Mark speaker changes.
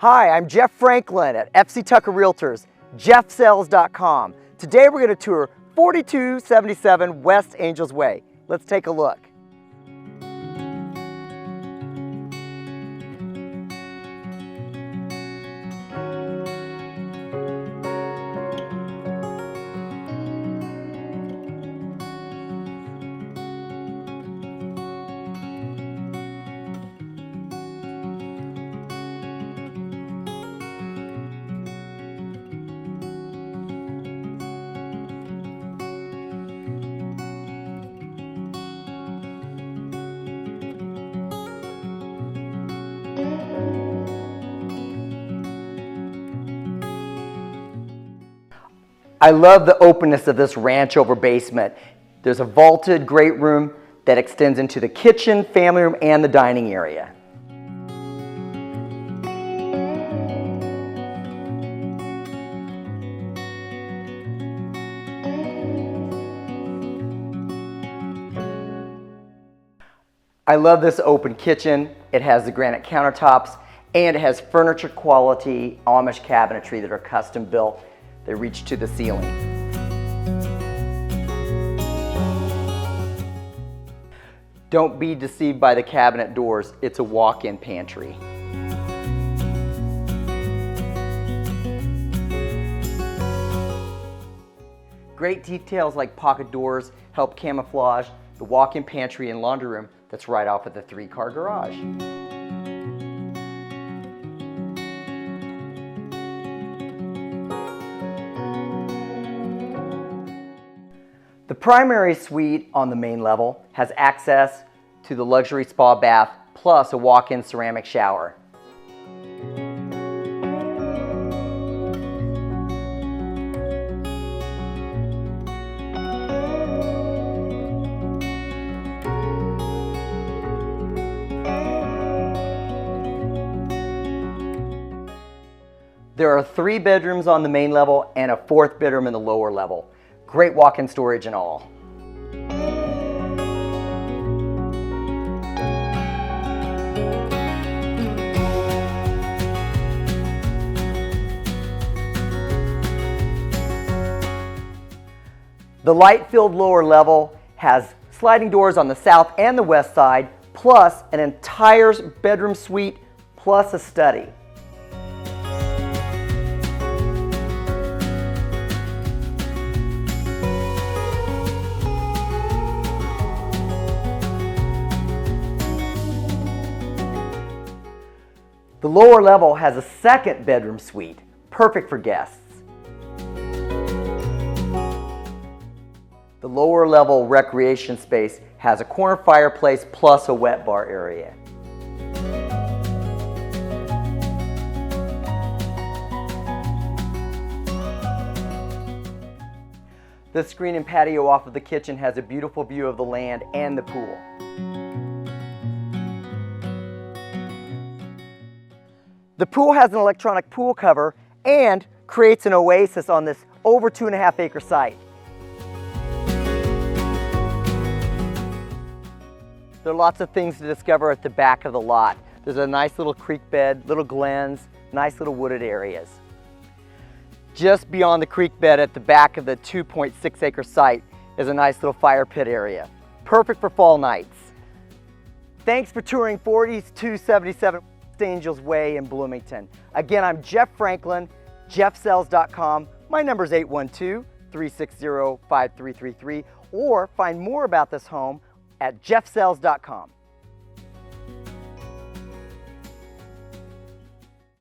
Speaker 1: Hi, I'm Jeff Franklin at FC Tucker Realtors, jeffsells.com. Today we're going to tour 4277 West Angels Way. Let's take a look. I love the openness of this ranch over basement. There's a vaulted great room that extends into the kitchen, family room, and the dining area. I love this open kitchen. It has the granite countertops and it has furniture quality Amish cabinetry that are custom built. They reach to the ceiling. Don't be deceived by the cabinet doors. It's a walk-in pantry. Great details like pocket doors help camouflage the walk-in pantry and laundry room that's right off of the 3-car garage. The primary suite on the main level has access to the luxury spa bath plus a walk-in ceramic shower. There are 3 bedrooms on the main level and a 4th bedroom in the lower level. Great walk-in storage and all. The light-filled lower level has sliding doors on the south and the west side, plus an entire bedroom suite, plus a study. The lower level has a 2nd bedroom suite, perfect for guests. The lower level recreation space has a corner fireplace plus a wet bar area. The screen and patio off of the kitchen has a beautiful view of the land and the pool. The pool has an electronic pool cover and creates an oasis on this over 2.5 acre site. There are lots of things to discover at the back of the lot. There's a nice little creek bed, little glens, nice little wooded areas. Just beyond the creek bed at the back of the 2.6 acre site is a nice little fire pit area. Perfect for fall nights. Thanks for touring 4277 Angels Way in Bloomington. Again, I'm Jeff Franklin, jeffsells.com. My number is 812-360-5333, or find more about this home at jeffsells.com.